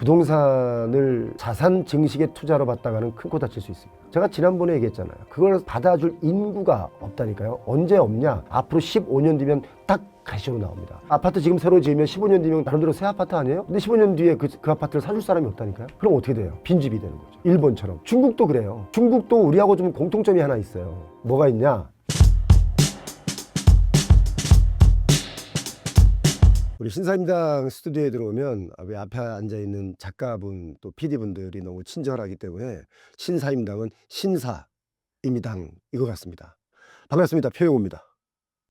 부동산을 자산 증식의 투자로 받다가는 큰 코 다칠 수 있습니다. 제가 지난번에 얘기했잖아요. 그걸 받아줄 인구가 없다니까요. 언제 없냐? 앞으로 15년 뒤면 딱 가시로 나옵니다. 아파트 지금 새로 지으면 15년 뒤면 나름대로 새 아파트 아니에요? 근데 15년 뒤에 그 아파트를 사줄 사람이 없다니까요. 그럼 어떻게 돼요? 빈집이 되는 거죠. 일본처럼. 중국도 그래요. 중국도 우리하고 좀 공통점이 하나 있어요. 뭐가 있냐? 우리 신사임당 스튜디오에 들어오면 왜 앞에 앉아있는 작가분 또 PD분들이 너무 친절하기 때문에 신사임당은 신사임당 이거 같습니다. 반갑습니다. 표용호입니다.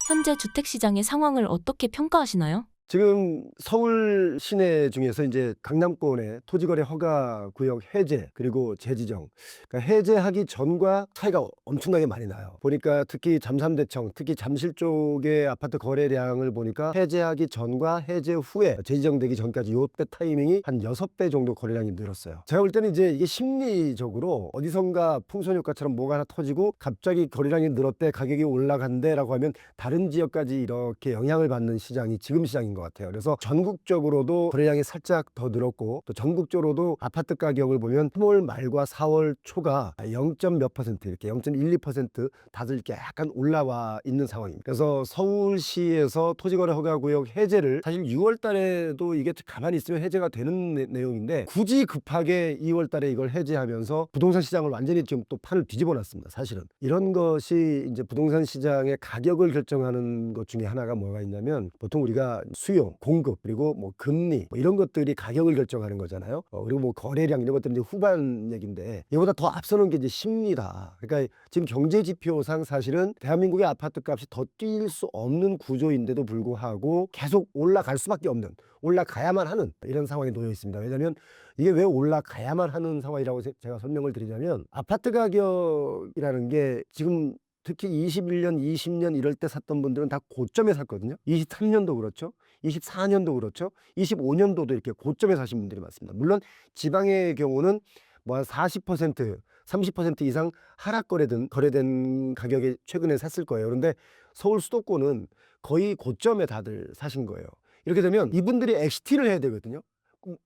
현재 주택시장의 상황을 어떻게 평가하시나요? 지금 서울 시내 중에서 이제 강남권의 토지거래 허가 구역 해제 그리고 재지정, 그러니까 해제하기 전과 차이가 엄청나게 많이 나요. 보니까 특히 잠삼대청, 특히 잠실 쪽의 아파트 거래량을 보니까 해제하기 전과 해제 후에 재지정되기 전까지 요때 타이밍이 한 6배 정도 거래량이 늘었어요. 제가 볼 때는 이제 이게 심리적으로 어디선가 풍선 효과처럼 뭐가 하나 터지고 갑자기 거래량이 늘었대, 가격이 올라간대라고 하면 다른 지역까지 이렇게 영향을 받는 시장이 지금 시장인 것 같아요. 그래서 전국적으로도 거래량이 살짝 더 늘었고, 또 전국적으로도 아파트 가격을 보면 3월 말과 4월 초가 0. 몇 퍼센트, 이렇게 0.12% 다들 이렇게 약간 올라와 있는 상황입니다. 그래서 서울시에서 토지거래 허가구역 해제를 사실 6월 달에도 이게 가만히 있으면 해제가 되는 내용인데, 굳이 급하게 2월 달에 이걸 해제하면서 부동산 시장을 완전히 지금 또 판을 뒤집어 놨습니다. 사실은 이런 것이 이제 부동산 시장의 가격을 결정하는 것 중에 하나가 뭐가 있냐면, 보통 우리가 수요, 공급, 그리고 뭐 금리 이런 것들이 가격을 결정하는 거잖아요. 그리고 뭐 거래량 이런 것들은 이제 후반 얘기인데, 이보다 더 앞서는 게 이제 심리다. 그러니까 지금 경제 지표상 사실은 대한민국의 아파트 값이 더 뛸 수 없는 구조인데도 불구하고 계속 올라갈 수밖에 없는, 올라가야만 하는 이런 상황에 놓여 있습니다. 왜냐하면 이게 왜 올라가야만 하는 상황이라고 제가 설명을 드리자면, 아파트 가격이라는 게 지금 특히 21년, 20년 이럴 때 샀던 분들은 다 고점에 샀거든요. 23년도 그렇죠. 24년도 그렇죠. 25년도도 이렇게 고점에 사신 분들이 많습니다. 물론 지방의 경우는 뭐 한 40%, 30% 이상 하락 거래된 가격에 최근에 샀을 거예요. 그런데 서울 수도권은 거의 고점에 다들 사신 거예요. 이렇게 되면 이분들이 엑시트를 해야 되거든요.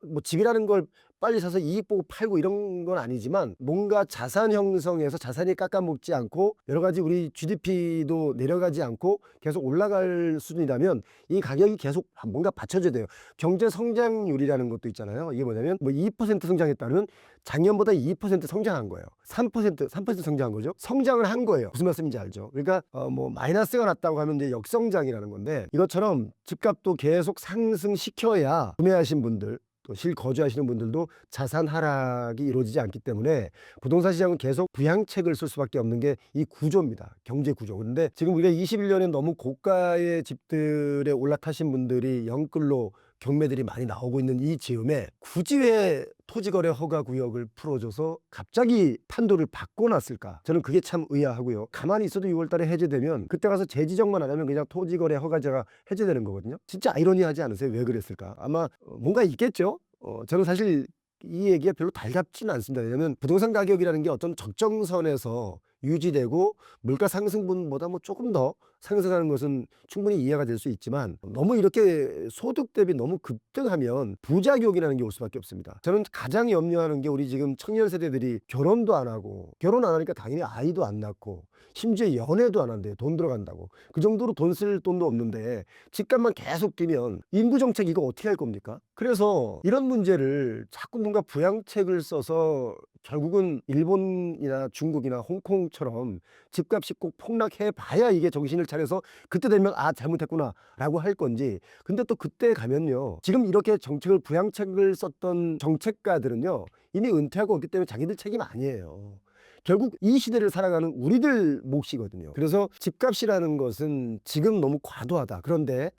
뭐 집이라는 걸 빨리 사서 이익 보고 팔고 이런 건 아니지만, 뭔가 자산 형성해서 자산이 깎아먹지 않고 여러 가지 우리 GDP도 내려가지 않고 계속 올라갈 수준이라면 이 가격이 계속 뭔가 받쳐줘야 돼요. 경제 성장률이라는 것도 있잖아요. 이게 뭐냐면 뭐 2% 성장했다는, 작년보다 2% 성장한 거예요. 3% 성장한 거죠. 성장을 한 거예요. 무슨 말씀인지 알죠? 그러니까 뭐 마이너스가 났다고 하면 이제 역성장이라는 건데, 이것처럼 집값도 계속 상승시켜야 구매하신 분들, 또 실거주하시는 분들도 자산 하락이 이루어지지 않기 때문에 부동산 시장은 계속 부양책을 쓸 수밖에 없는 게 이 구조입니다. 경제 구조. 그런데 지금 우리가 21년에 너무 고가의 집들에 올라타신 분들이 영끌로 경매들이 많이 나오고 있는 이 즈음에 굳이 왜 토지거래 허가구역을 풀어줘서 갑자기 판도를 바꿔놨을까? 저는 그게 참 의아하고요. 가만히 있어도 6월 달에 해제되면 그때 가서 재지정만 안 하면 그냥 토지거래 허가제가 해제되는 거거든요. 진짜 아이러니하지 않으세요? 왜 그랬을까? 아마 뭔가 있겠죠? 저는 사실 이 얘기가 별로 달갑지는 않습니다. 왜냐하면 부동산 가격이라는 게 어떤 적정선에서 유지되고 물가 상승분보다 뭐 조금 더 상승하는 것은 충분히 이해가 될 수 있지만, 너무 이렇게 소득 대비 너무 급등하면 부작용이라는 게 올 수밖에 없습니다. 저는 가장 염려하는 게, 우리 지금 청년 세대들이 결혼도 안 하고, 결혼 안 하니까 당연히 아이도 안 낳고, 심지어 연애도 안 한대요. 돈 들어간다고. 그 정도로 돈 쓸 돈도 없는데 집값만 계속 뛰면 인구 정책 이거 어떻게 할 겁니까? 그래서 이런 문제를 자꾸 뭔가 부양책을 써서 결국은 일본이나 중국이나 홍콩처럼 집값이 꼭 폭락해 봐야 이게 정신을 차려서 그때 되면 아 잘못했구나 라고 할 건지. 근데 또 그때 가면요, 지금 이렇게 정책을 부양책을 썼던 정책가들은요 이미 은퇴하고 있기 때문에 자기들 책임 아니에요. 결국 이 시대를 살아가는 우리들 몫이거든요. 그래서 집값이라는 것은 지금 너무 과도하다. 그런데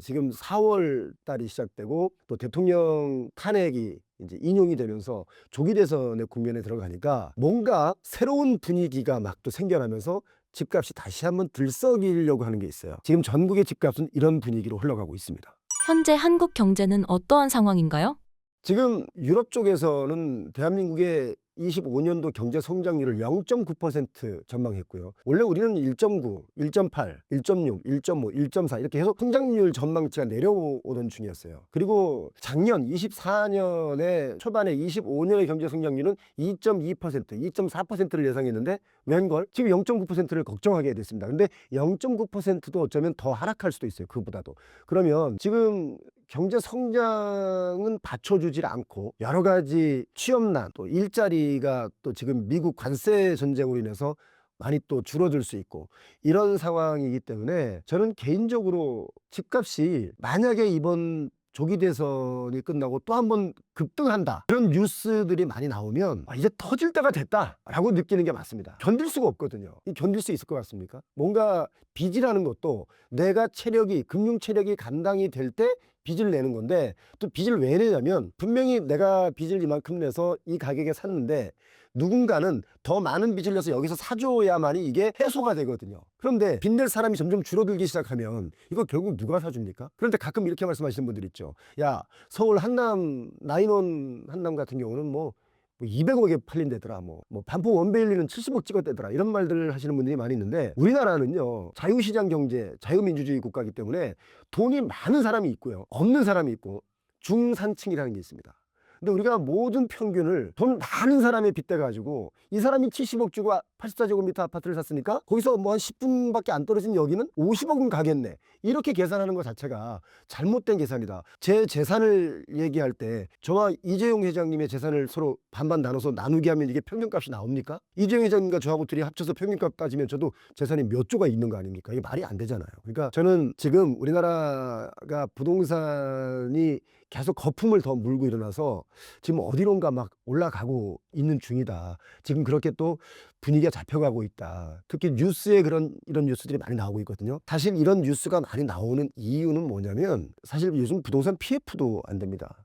지금 4월 달이 시작되고 또 대통령 탄핵이 이제 인용이 되면서 조기 대선의 국면에 들어가니까 뭔가 새로운 분위기가 막 또 생겨나면서 집값이 다시 한번 들썩이려고 하는 게 있어요. 지금 전국의 집값은 이런 분위기로 흘러가고 있습니다. 현재 한국 경제는 어떠한 상황인가요? 지금 유럽 쪽에서는 대한민국의 2025년도 경제 성장률을 0.9% 전망했고요. 원래 우리는 1.9, 1.8, 1.6, 1.5, 1.4 이렇게 계속 성장률 전망치가 내려오던 중이었어요. 그리고 작년 24년에 초반에 25년의 경제 성장률은 2.2%, 2.4%를 예상했는데 웬걸 지금 0.9%를 걱정하게 됐습니다. 근데 0.9%도 어쩌면 더 하락할 수도 있어요. 그보다도. 그러면 지금 경제 성장은 받쳐주질 않고 여러 가지 취업난 또 일자리가 또 지금 미국 관세 전쟁으로 인해서 많이 또 줄어들 수 있고 이런 상황이기 때문에 저는 개인적으로 집값이 만약에 이번 조기 대선이 끝나고 또 한 번 급등한다 그런 뉴스들이 많이 나오면 이제 터질 때가 됐다라고 느끼는 게 맞습니다. 견딜 수가 없거든요. 견딜 수 있을 것 같습니까? 뭔가 빚이라는 것도 내가 체력이 금융 체력이 감당이 될 때 빚을 내는 건데 또 빚을 왜 내냐면 분명히 내가 빚을 이만큼 내서 이 가격에 샀는데 누군가는 더 많은 빚을 내서 여기서 사줘야만이 이게 해소가 되거든요. 그런데 빚낼 사람이 점점 줄어들기 시작하면 이거 결국 누가 사줍니까? 그런데 가끔 이렇게 말씀하시는 분들 있죠. 야, 서울 한남 나인원 한남 같은 경우는 뭐 200억에 팔린다더라. 뭐 반포 원베일리는 70억 찍었다더라. 이런 말들을 하시는 분들이 많이 있는데 우리나라는요. 자유시장 경제, 자유민주주의 국가이기 때문에 돈이 많은 사람이 있고요. 없는 사람이 있고 중산층이라는 게 있습니다. 근데 우리가 모든 평균을 돈 많은 사람에 빗대가지고 이 사람이 70억 주고 84제곱미터 아파트를 샀으니까 거기서 뭐 한 10분밖에 안 떨어진 여기는 50억은 가겠네. 이렇게 계산하는 것 자체가 잘못된 계산이다. 제 재산을 얘기할 때 저와 이재용 회장님의 재산을 서로 반반 나눠서 나누게 하면 이게 평균값이 나옵니까? 이재용 회장님과 저하고 둘이 합쳐서 평균값 따지면 저도 재산이 몇 조가 있는 거 아닙니까? 이게 말이 안 되잖아요. 그러니까 저는 지금 우리나라가 부동산이 계속 거품을 더 물고 일어나서 지금 어디론가 막 올라가고 있는 중이다. 지금 그렇게 또 분위기가 잡혀가고 있다. 특히 뉴스에 이런 뉴스들이 많이 나오고 있거든요. 사실 이런 뉴스가 많이 나오는 이유는 뭐냐면 사실 요즘 부동산 PF도 안 됩니다.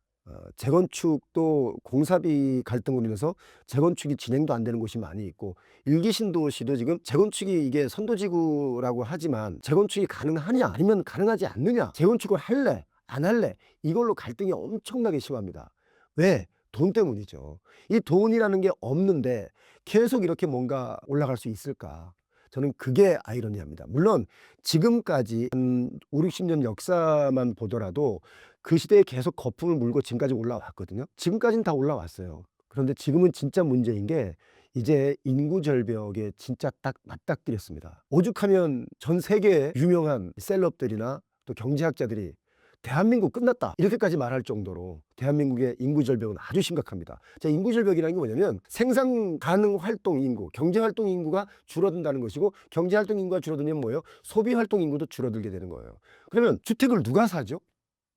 재건축도 공사비 갈등으로 인해서 재건축이 진행도 안 되는 곳이 많이 있고 일기 신도시도 지금 재건축이 이게 선도지구라고 하지만 재건축이 가능하냐 아니면 가능하지 않느냐 재건축을 할래 안 할래 이걸로 갈등이 엄청나게 심합니다. 왜? 돈 때문이죠. 이 돈이라는 게 없는데 계속 이렇게 뭔가 올라갈 수 있을까? 저는 그게 아이러니합니다. 물론 지금까지 한 5, 60년 역사만 보더라도 그 시대에 계속 거품을 물고 지금까지 올라왔거든요. 지금까지는 다 올라왔어요. 그런데 지금은 진짜 문제인 게 이제 인구 절벽에 진짜 딱 맞닥뜨렸습니다. 오죽하면 전 세계의 유명한 셀럽들이나 또 경제학자들이 대한민국 끝났다 이렇게까지 말할 정도로 대한민국의 인구 절벽은 아주 심각합니다. 자, 인구 절벽이라는 게 뭐냐면 생산 가능 활동 인구, 경제 활동 인구가 줄어든다는 것이고 경제 활동 인구가 줄어들면 뭐예요? 소비 활동 인구도 줄어들게 되는 거예요. 그러면 주택을 누가 사죠?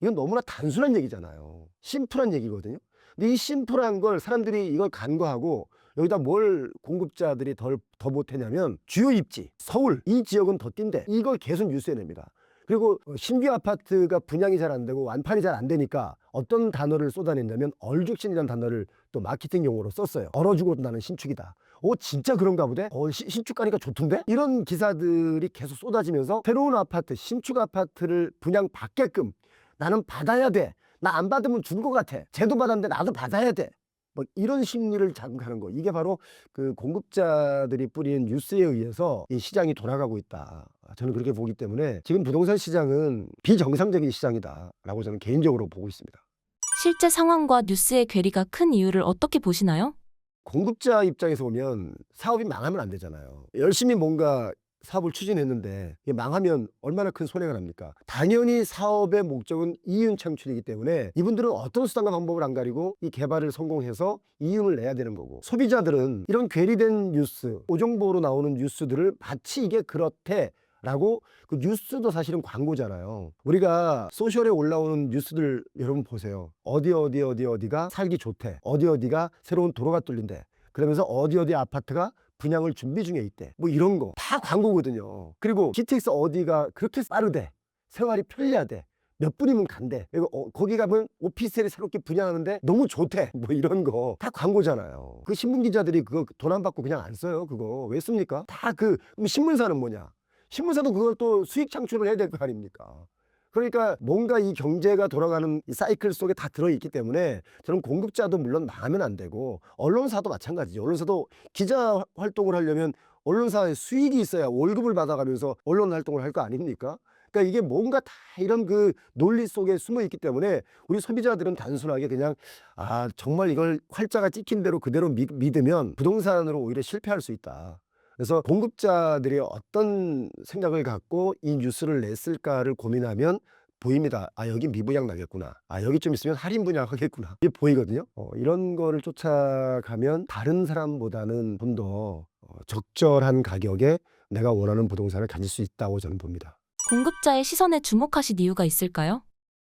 이건 너무나 단순한 얘기잖아요. 심플한 얘기거든요. 근데 이 심플한 걸 사람들이 이걸 간과하고 여기다 뭘 공급자들이 더 못했냐면 주요 입지, 서울 이 지역은 더 뛴대. 이걸 계속 뉴스에 냅니다. 그리고 신규 아파트가 분양이 잘 안 되고 완판이 잘 안 되니까 어떤 단어를 쏟아낸다면 얼죽신이라는 단어를 또 마케팅 용어로 썼어요. 얼어죽어 나는 신축이다. 진짜 그런가 보대? 신축 가니까 좋던데? 이런 기사들이 계속 쏟아지면서 새로운 아파트, 신축 아파트를 분양받게끔 나는 받아야 돼. 나 안 받으면 죽을 것 같아. 쟤도 받았는데 나도 받아야 돼. 뭐 이런 심리를 자극하는 거. 이게 바로 그 공급자들이 뿌리는 뉴스에 의해서 이 시장이 돌아가고 있다. 저는 그렇게 보기 때문에 지금 부동산 시장은 비정상적인 시장이다라고 저는 개인적으로 보고 있습니다. 실제 상황과 뉴스의 괴리가 큰 이유를 어떻게 보시나요? 공급자 입장에서 보면 사업이 망하면 안 되잖아요. 열심히 뭔가 사업을 추진했는데 이게 망하면 얼마나 큰 손해가 납니까? 당연히 사업의 목적은 이윤 창출이기 때문에 이분들은 어떤 수단과 방법을 안 가리고 이 개발을 성공해서 이윤을 내야 되는 거고 소비자들은 이런 괴리된 뉴스, 오정보로 나오는 뉴스들을 마치 이게 그렇대 라고 그 뉴스도 사실은 광고잖아요. 우리가 소셜에 올라오는 뉴스들 여러분 보세요. 어디가 살기 좋대. 어디가 새로운 도로가 뚫린대. 그러면서 어디 아파트가 분양을 준비 중에 있대. 뭐 이런 거 다 광고거든요. 그리고 GTX 어디가 그렇게 빠르대. 생활이 편리하대. 몇 분이면 간대. 그리고 거기 가면 오피스텔이 새롭게 분양하는데 너무 좋대. 뭐 이런 거 다 광고잖아요. 그 신문 기자들이 그거 돈 안 받고 그냥 안 써요. 그거 왜 씁니까? 다 그럼 신문사는 뭐냐? 신문사도 그걸 또 수익 창출을 해야 될 거 아닙니까? 그러니까 뭔가 이 경제가 돌아가는 이 사이클 속에 다 들어있기 때문에 저는 공급자도 물론 망하면 안 되고 언론사도 마찬가지죠. 언론사도 기자 활동을 하려면 언론사에 수익이 있어야 월급을 받아가면서 언론 활동을 할 거 아닙니까? 그러니까 이게 뭔가 다 이런 그 논리 속에 숨어 있기 때문에 우리 소비자들은 단순하게 그냥 정말 이걸 활자가 찍힌 대로 그대로 믿으면 부동산으로 오히려 실패할 수 있다. 그래서 공급자들이 어떤 생각을 갖고 이 뉴스를 냈을까를 고민하면 보입니다. 여기 미분양 나겠구나. 여기 좀 있으면 할인 분양하겠구나. 이게 보이거든요. 이런 거를 쫓아가면 다른 사람보다는 좀 더 적절한 가격에 내가 원하는 부동산을 가질 수 있다고 저는 봅니다. 공급자의 시선에 주목하신 이유가 있을까요?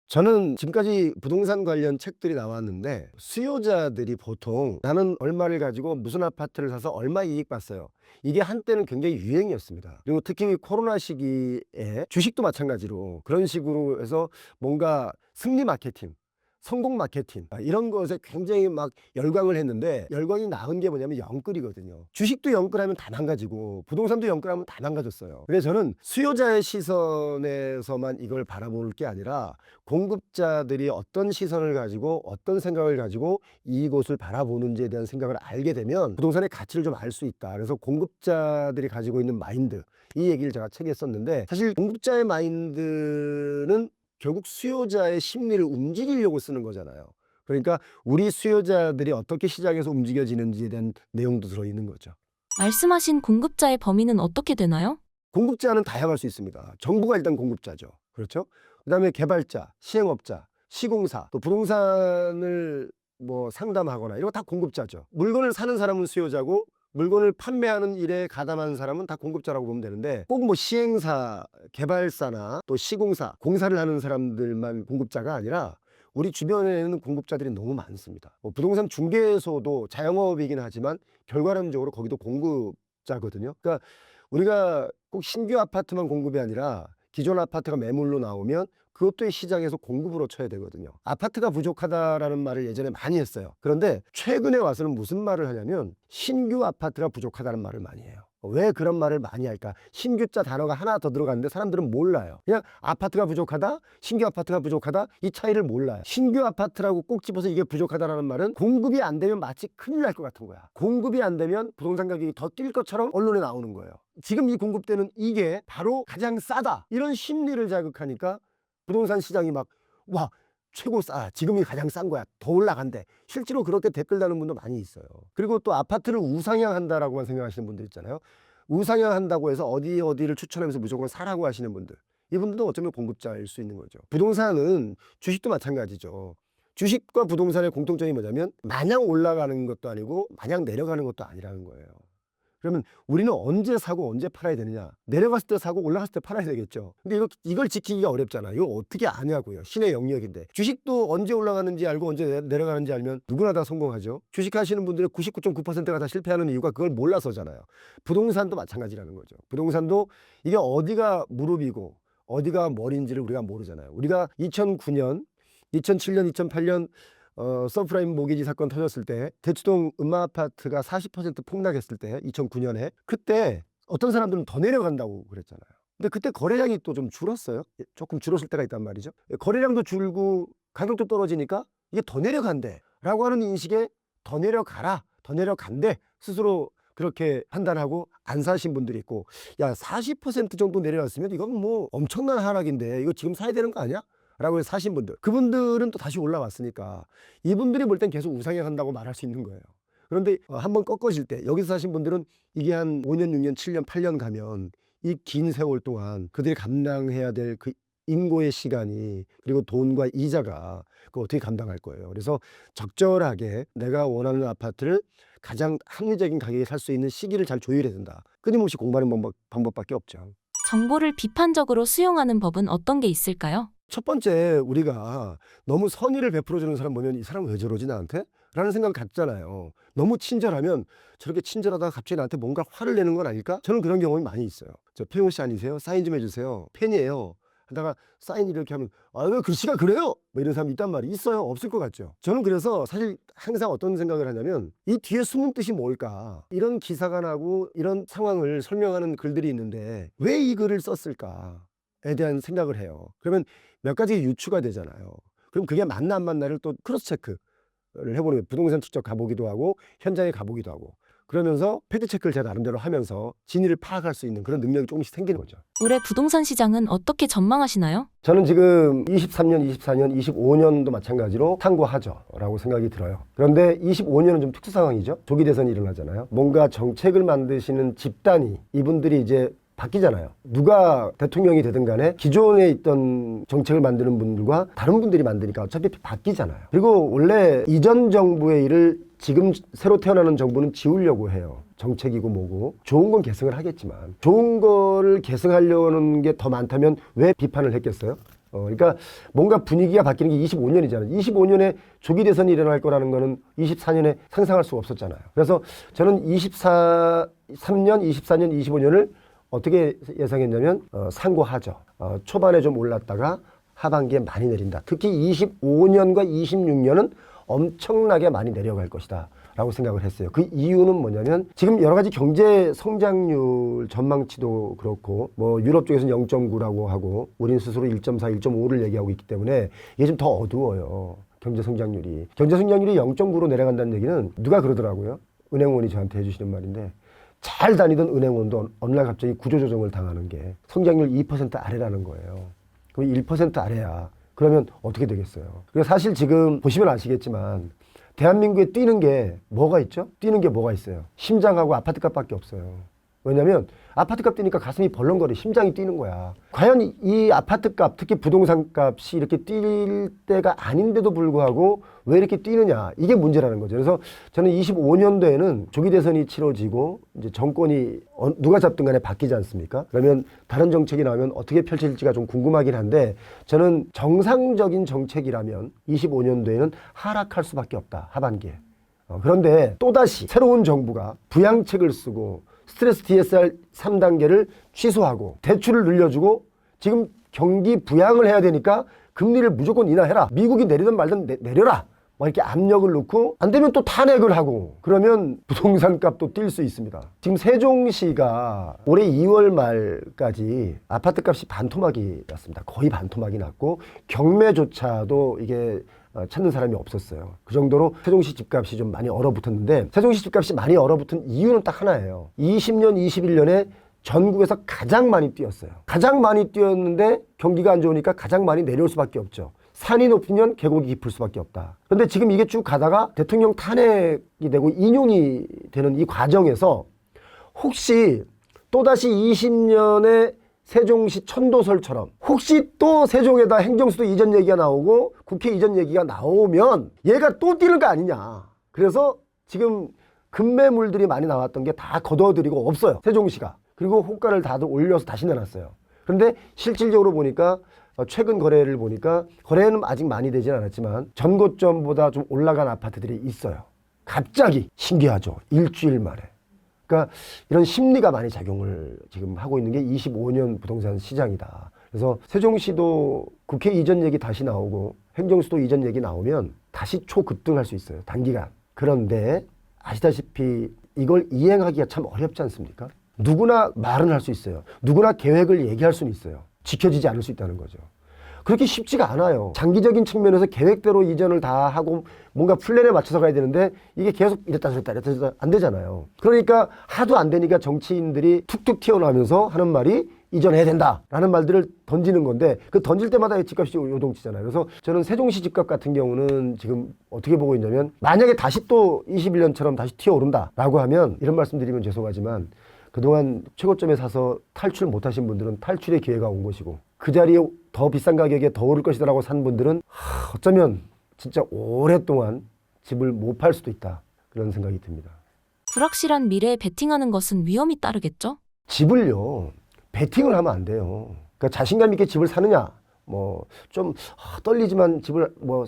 저는 지금까지 부동산 관련 책들이 나왔는데 수요자들이 보통 나는 얼마를 가지고 무슨 아파트를 사서 얼마 이익 봤어요. 이게 한때는 굉장히 유행이었습니다. 그리고 특히 코로나 시기에 주식도 마찬가지로 그런 식으로 해서 뭔가 승리 마케팅, 성공 마케팅 이런 것에 굉장히 막 열광을 했는데 열광이 나은 게 뭐냐면 영끌이거든요. 주식도 영끌하면 다 망가지고 부동산도 영끌하면 다 망가졌어요. 그래서 저는 수요자의 시선에서만 이걸 바라볼 게 아니라 공급자들이 어떤 시선을 가지고 어떤 생각을 가지고 이곳을 바라보는지에 대한 생각을 알게 되면 부동산의 가치를 좀 알 수 있다. 그래서 공급자들이 가지고 있는 마인드 이 얘기를 제가 책에 썼는데 사실 공급자의 마인드는 결국 수요자의 심리를 움직이려고 쓰는 거잖아요. 그러니까 우리 수요자들이 어떻게 시장에서 움직여지는지에 대한 내용도 들어있는 거죠. 말씀하신 공급자의 범위는 어떻게 되나요? 공급자는 다양할 수 있습니다. 정부가 일단 공급자죠. 그렇죠? 그다음에 개발자, 시행업자, 시공사, 또 부동산을 뭐 상담하거나 이런 거 다 공급자죠. 물건을 사는 사람은 수요자고 물건을 판매하는 일에 가담하는 사람은 다 공급자라고 보면 되는데 꼭 뭐 시행사, 개발사나 또 시공사, 공사를 하는 사람들만 공급자가 아니라 우리 주변에는 공급자들이 너무 많습니다. 부동산 중개소도 자영업이긴 하지만 결과론적으로 거기도 공급자거든요. 그러니까 우리가 꼭 신규 아파트만 공급이 아니라 기존 아파트가 매물로 나오면 그것도 시장에서 공급으로 쳐야 되거든요. 아파트가 부족하다라는 말을 예전에 많이 했어요. 그런데 최근에 와서는 무슨 말을 하냐면 신규 아파트가 부족하다는 말을 많이 해요. 왜 그런 말을 많이 할까? 신규자 단어가 하나 더 들어갔는데 사람들은 몰라요. 그냥 아파트가 부족하다, 신규 아파트가 부족하다 이 차이를 몰라요. 신규 아파트라고 꼭 집어서 이게 부족하다라는 말은 공급이 안 되면 마치 큰일 날 것 같은 거야. 공급이 안 되면 부동산 가격이 더 뛸 것처럼 언론에 나오는 거예요. 지금 이 공급되는 이게 바로 가장 싸다 이런 심리를 자극하니까 부동산 시장이 와 최고 싸 지금이 가장 싼 거야 더 올라간대. 실제로 그렇게 댓글 다는 분도 많이 있어요. 그리고 또 아파트를 우상향한다라고만 생각하시는 분들 있잖아요. 우상향한다고 해서 어디를 추천하면서 무조건 사라고 하시는 분들, 이분들도 어쩌면 공급자일 수 있는 거죠. 부동산은 주식도 마찬가지죠. 주식과 부동산의 공통점이 뭐냐면 마냥 올라가는 것도 아니고 마냥 내려가는 것도 아니라는 거예요. 그러면 우리는 언제 사고 언제 팔아야 되느냐? 내려갔을 때 사고 올라갔을 때 팔아야 되겠죠. 근데 이걸 지키기가 어렵잖아. 이거 어떻게 아냐고요. 신의 영역인데. 주식도 언제 올라가는지 알고 언제 내려가는지 알면 누구나 다 성공하죠. 주식하시는 분들의 99.9%가 다 실패하는 이유가 그걸 몰라서잖아요. 부동산도 마찬가지라는 거죠. 부동산도 이게 어디가 무릎이고 어디가 머리인지를 우리가 모르잖아요. 우리가 2009년, 2007년, 2008년 서프라임 모기지 사건 터졌을 때 대치동 음마아파트가 40% 폭락했을 때 2009년에 그때 어떤 사람들은 더 내려간다고 그랬잖아요. 근데 그때 거래량이 또 좀 줄었어요. 조금 줄었을 때가 있단 말이죠. 거래량도 줄고 가격도 떨어지니까 이게 더 내려간대 라고 하는 인식에 더 내려가라, 더 내려간대 스스로 그렇게 판단하고 안 사신 분들이 있고, 야 40% 정도 내려왔으면 이건 뭐 엄청난 하락인데 이거 지금 사야 되는 거 아니야? 라고 해서 사신 분들, 그분들은 또 다시 올라왔으니까 이분들이 볼 땐 계속 우상향한다고 말할 수 있는 거예요. 그런데 한번 꺾어질 때 여기서 사신 분들은 이게 한 5년, 6년, 7년, 8년 가면 이 긴 세월 동안 그들이 감당해야 될 그 인고의 시간이 그리고 돈과 이자가 그거 어떻게 감당할 거예요. 그래서 적절하게 내가 원하는 아파트를 가장 합리적인 가격에 살 수 있는 시기를 잘 조율해야 된다. 끊임없이 공부하는 방법밖에 없죠. 정보를 비판적으로 수용하는 법은 어떤 게 있을까요? 첫 번째, 우리가 너무 선의를 베풀어주는 사람 보면 이 사람 왜 저러지 나한테? 라는 생각을 갖잖아요. 너무 친절하면 저렇게 친절하다가 갑자기 나한테 뭔가 화를 내는 건 아닐까? 저는 그런 경험이 많이 있어요. 저 표용 씨 아니세요? 사인 좀 해주세요. 팬이에요. 하다가 사인 이렇게 하면 왜 글씨가 그래요? 뭐 이런 사람이 있단 말이 있어요? 없을 것 같죠. 저는 그래서 사실 항상 어떤 생각을 하냐면 이 뒤에 숨은 뜻이 뭘까? 이런 기사가 나고 이런 상황을 설명하는 글들이 있는데 왜 이 글을 썼을까? 에 대한 생각을 해요. 그러면 몇 가지 유추가 되잖아요. 그럼 그게 맞나 안 맞나를 또 크로스 체크를 해보는 거예요. 부동산 직접 가보기도 하고 현장에 가보기도 하고 그러면서 팩트 체크를 제 나름대로 하면서 진위를 파악할 수 있는 그런 능력이 조금씩 생기는 거죠. 올해 부동산 시장은 어떻게 전망하시나요? 저는 지금 23년, 24년, 25년도 마찬가지로 상고하죠 라고 생각이 들어요. 그런데 25년은 좀 특수 상황이죠. 조기 대선이 일어나잖아요. 뭔가 정책을 만드시는 집단이 이분들이 이제 바뀌잖아요. 누가 대통령이 되든 간에 기존에 있던 정책을 만드는 분들과 다른 분들이 만드니까 어차피 바뀌잖아요. 그리고 원래 이전 정부의 일을 지금 새로 태어나는 정부는 지우려고 해요. 정책이고 뭐고 좋은 건 계승을 하겠지만 좋은 거를 계승하려는 게 더 많다면 왜 비판을 했겠어요? 그러니까 뭔가 분위기가 바뀌는 게 25년이잖아요. 25년에 조기 대선이 일어날 거라는 거는 24년에 상상할 수가 없었잖아요. 그래서 저는 3년, 24년, 25년을 어떻게 예상했냐면 상고하죠. 초반에 좀 올랐다가 하반기에 많이 내린다. 특히 25년과 26년은 엄청나게 많이 내려갈 것이다 라고 생각을 했어요. 그 이유는 뭐냐면 지금 여러 가지 경제 성장률 전망치도 그렇고 뭐 유럽 쪽에서는 0.9라고 하고 우린 스스로 1.4, 1.5를 얘기하고 있기 때문에 이게 좀 더 어두워요. 경제 성장률이 0.9로 내려간다는 얘기는 누가 그러더라고요. 은행원이 저한테 해주시는 말인데 잘 다니던 은행원도 어느 날 갑자기 구조조정을 당하는 게 성장률 2% 아래라는 거예요. 그럼 1% 아래야. 그러면 어떻게 되겠어요? 그래서 사실 지금 보시면 아시겠지만 대한민국에 뛰는 게 뭐가 있죠? 뛰는 게 뭐가 있어요? 심장하고 아파트값밖에 없어요. 왜냐면 아파트값 뛰니까 가슴이 벌렁거려. 심장이 뛰는 거야. 과연 이 아파트값, 특히 부동산 값이 이렇게 뛸 때가 아닌데도 불구하고 왜 이렇게 뛰느냐. 이게 문제라는 거죠. 그래서 저는 25년도에는 조기 대선이 치러지고 이제 정권이 누가 잡든 간에 바뀌지 않습니까? 그러면 다른 정책이 나오면 어떻게 펼쳐질지가 좀 궁금하긴 한데 저는 정상적인 정책이라면 25년도에는 하락할 수밖에 없다. 하반기에. 그런데 또다시 새로운 정부가 부양책을 쓰고 스트레스 DSR 3단계를 취소하고 대출을 늘려주고 지금 경기 부양을 해야 되니까 금리를 무조건 인하해라. 미국이 내리든 말든 내려라. 뭐 이렇게 압력을 넣고 안 되면 또 탄핵을 하고 그러면 부동산 값도 뛸 수 있습니다. 지금 세종시가 올해 2월 말까지 아파트 값이 반토막이 났습니다. 거의 반토막이 났고 경매조차도 이게 찾는 사람이 없었어요. 그 정도로 세종시 집값이 좀 많이 얼어붙었는데 세종시 집값이 많이 얼어붙은 이유는 딱 하나예요. 20년, 21년에 전국에서 가장 많이 뛰었어요. 가장 많이 뛰었는데 경기가 안 좋으니까 가장 많이 내려올 수밖에 없죠. 산이 높으면 계곡이 깊을 수밖에 없다. 그런데 지금 이게 쭉 가다가 대통령 탄핵이 되고 인용이 되는 이 과정에서 혹시 또다시 20년에 세종시 천도설처럼 혹시 또 세종에다 행정수도 이전 얘기가 나오고 국회 이전 얘기가 나오면 얘가 또 뛰는 거 아니냐. 그래서 지금 급매물들이 많이 나왔던 게 다 거둬들이고 없어요. 세종시가. 그리고 호가를 다들 올려서 다시 내놨어요. 그런데 실질적으로 보니까 최근 거래를 보니까 거래는 아직 많이 되진 않았지만 전고점보다 좀 올라간 아파트들이 있어요. 갑자기 신기하죠. 일주일 만에. 그러니까 이런 심리가 많이 작용을 지금 하고 있는 게 25년 부동산 시장이다. 그래서 세종시도 국회 이전 얘기 다시 나오고 행정수도 이전 얘기 나오면 다시 초급등할 수 있어요. 단기간. 그런데 아시다시피 이걸 이행하기가 참 어렵지 않습니까? 누구나 말은 할 수 있어요. 누구나 계획을 얘기할 수는 있어요. 지켜지지 않을 수 있다는 거죠. 그렇게 쉽지가 않아요. 장기적인 측면에서 계획대로 이전을 다 하고 뭔가 플랜에 맞춰서 가야 되는데 이게 계속 이랬다 저랬다 안 되잖아요. 그러니까 하도 안 되니까 정치인들이 툭툭 튀어나오면서 하는 말이 이전해야 된다라는 말들을 던지는 건데 그 던질 때마다 집값이 요동치잖아요. 그래서 저는 세종시 집값 같은 경우는 지금 어떻게 보고 있냐면 만약에 다시 또 21년처럼 다시 튀어오른다라고 하면 이런 말씀드리면 죄송하지만 그동안 최고점에 사서 탈출 못하신 분들은 탈출의 기회가 온 것이고 그 자리에 더 비싼 가격에 더 오를 것이다라고 산 분들은 어쩌면 진짜 오랫동안 집을 못 팔 수도 있다. 그런 생각이 듭니다. 불확실한 미래에 베팅하는 것은 위험이 따르겠죠? 집을요. 베팅을 하면 안 돼요. 그러니까 자신감 있게 집을 사느냐 뭐 좀 떨리지만 집을 뭐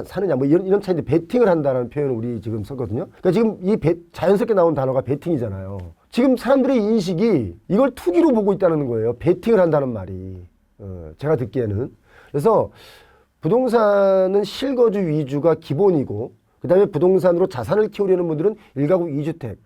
사느냐 뭐 이런 차이인데 베팅을 한다는 표현을 우리 지금 썼거든요. 그러니까 지금 이 자연스럽게 나온 단어가 베팅이잖아요. 지금 사람들의 인식이 이걸 투기로 보고 있다는 거예요. 베팅을 한다는 말이. 제가 듣기에는. 그래서 부동산은 실거주 위주가 기본이고 그 다음에 부동산으로 자산을 키우려는 분들은 1가구 2주택,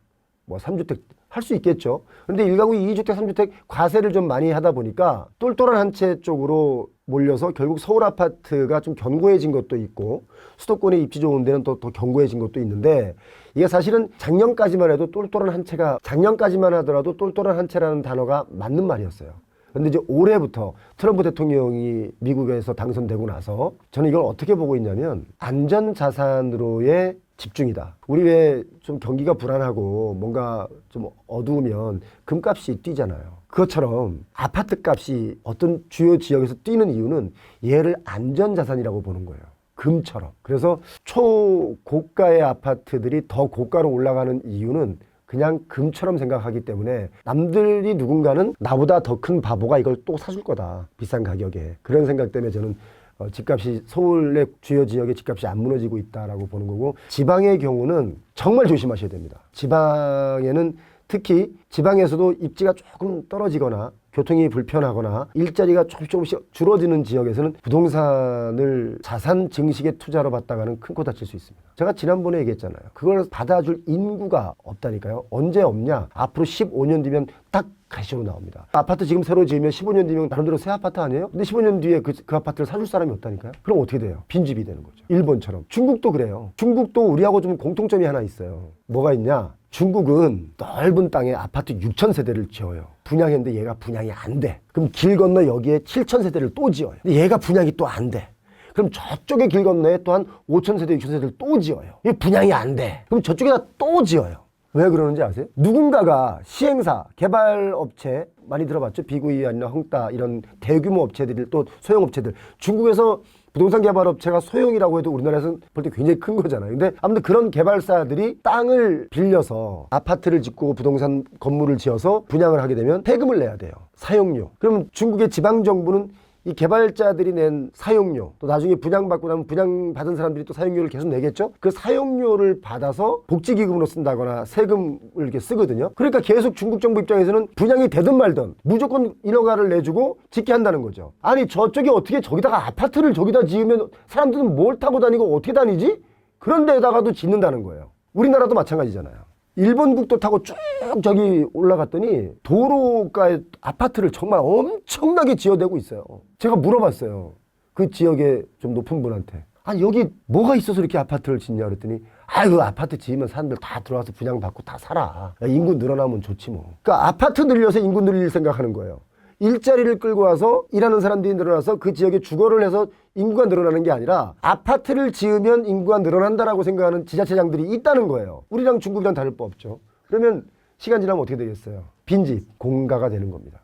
뭐 3주택 할 수 있겠죠. 그런데 1가구 2주택, 3주택 과세를 좀 많이 하다 보니까 똘똘한 한 채 쪽으로 몰려서 결국 서울 아파트가 좀 견고해진 것도 있고 수도권에 입지 좋은 데는 또 더 견고해진 것도 있는데 이게 사실은 작년까지만 해도 똘똘한 한 채가 작년까지만 하더라도 똘똘한 한 채라는 단어가 맞는 말이었어요. 근데 이제 올해부터 트럼프 대통령이 미국에서 당선되고 나서 저는 이걸 어떻게 보고 있냐면 안전자산으로의 집중이다. 우리 왜 좀 경기가 불안하고 뭔가 좀 어두우면 금값이 뛰잖아요. 그것처럼 아파트 값이 어떤 주요 지역에서 뛰는 이유는 얘를 안전자산이라고 보는 거예요. 금처럼. 그래서 초고가의 아파트들이 더 고가로 올라가는 이유는 그냥 금처럼 생각하기 때문에 남들이 누군가는 나보다 더 큰 바보가 이걸 또 사줄 거다. 비싼 가격에. 그런 생각 때문에 저는 집값이 서울의 주요 지역의 집값이 안 무너지고 있다라고 보는 거고 지방의 경우는 정말 조심하셔야 됩니다. 지방에는 특히 지방에서도 입지가 조금 떨어지거나 교통이 불편하거나 일자리가 조금씩 줄어드는 지역에서는 부동산을 자산 증식의 투자로 받다가는 큰 코 다칠 수 있습니다. 제가 지난번에 얘기했잖아요. 그걸 받아줄 인구가 없다니까요. 언제 없냐? 앞으로 15년 뒤면 딱 가시로 나옵니다. 아파트 지금 새로 지으면 15년 뒤면 나름대로 새 아파트 아니에요? 근데 15년 뒤에 그 아파트를 사줄 사람이 없다니까요? 그럼 어떻게 돼요? 빈집이 되는 거죠. 일본처럼. 중국도 그래요. 중국도 우리하고 좀 공통점이 하나 있어요. 뭐가 있냐? 중국은 넓은 땅에 아파트 6,000세대를 지어요. 분양했는데 얘가 분양이 안 돼. 그럼 길 건너 여기에 7,000세대를 또 지어요. 근데 얘가 분양이 또 안 돼. 그럼 저쪽에 길 건너에 또한 5,000세대, 6,000세대를 또 지어요. 이게 분양이 안 돼. 그럼 저쪽에다 또 지어요. 왜 그러는지 아세요? 누군가가 시행사, 개발업체 많이 들어봤죠? 비구이 아니면 헝따 이런 대규모 업체들이 또 소형업체들. 중국에서 부동산 개발업체가 소형이라고 해도 우리나라에서는 볼 때 굉장히 큰 거잖아요. 근데 아무튼 그런 개발사들이 땅을 빌려서 아파트를 짓고 부동산 건물을 지어서 분양을 하게 되면 세금을 내야 돼요. 사용료. 그럼 중국의 지방정부는 이 개발자들이 낸 사용료, 또 나중에 분양받고 나면 분양받은 사람들이 또 사용료를 계속 내겠죠? 그 사용료를 받아서 복지기금으로 쓴다거나 세금을 이렇게 쓰거든요. 그러니까 계속 중국 정부 입장에서는 분양이 되든 말든 무조건 인허가를 내주고 짓게 한다는 거죠. 아니 저쪽이 어떻게 저기다가 아파트를 저기다 지으면 사람들은 뭘 타고 다니고 어떻게 다니지? 그런 데다가도 짓는다는 거예요. 우리나라도 마찬가지잖아요. 일본 국도 타고 쭉 저기 올라갔더니 도로가에 아파트를 정말 엄청나게 지어대고 있어요. 제가 물어봤어요. 그 지역에 좀 높은 분한테. 아니 여기 뭐가 있어서 이렇게 아파트를 짓냐 그랬더니 아유 아파트 지으면 사람들 다 들어와서 분양받고 다 살아. 야, 인구 늘어나면 좋지 뭐. 그러니까 아파트 늘려서 인구 늘릴 생각하는 거예요. 일자리를 끌고 와서 일하는 사람들이 늘어나서 그 지역에 주거를 해서 인구가 늘어나는 게 아니라 아파트를 지으면 인구가 늘어난다라고 생각하는 지자체장들이 있다는 거예요. 우리랑 중국이랑 다를 바 없죠. 그러면 시간 지나면 어떻게 되겠어요? 빈집, 공가가 되는 겁니다.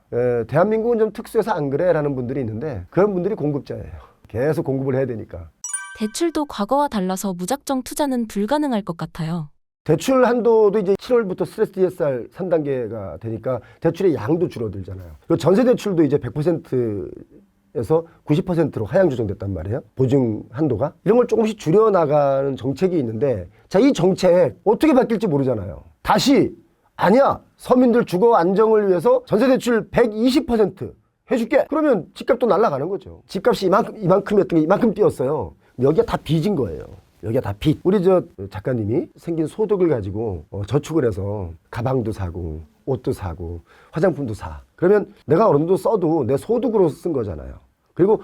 대한민국은 좀 특수해서 안 그래? 라는 분들이 있는데 그런 분들이 공급자예요. 계속 공급을 해야 되니까. 대출도 과거와 달라서 무작정 투자는 불가능할 것 같아요. 대출 한도도 이제 7월부터 스트레스 DSR 3단계가 되니까 대출의 양도 줄어들잖아요. 전세 대출도 이제 100%에서 90%로 하향 조정됐단 말이에요. 보증 한도가. 이런 걸 조금씩 줄여나가는 정책이 있는데 자, 이 정책 어떻게 바뀔지 모르잖아요. 다시 아니야. 서민들 주거 안정을 위해서 전세 대출 120% 해줄게. 그러면 집값도 날아가는 거죠. 집값이 이만큼이었던 게 이만큼 뛰었어요. 여기가 다 빚인 거예요. 여기가 다 빚. 우리 저 작가님이 생긴 소득을 가지고 저축을 해서 가방도 사고 옷도 사고 화장품도 사. 그러면 내가 어느 정도 써도 내 소득으로 쓴 거잖아요. 그리고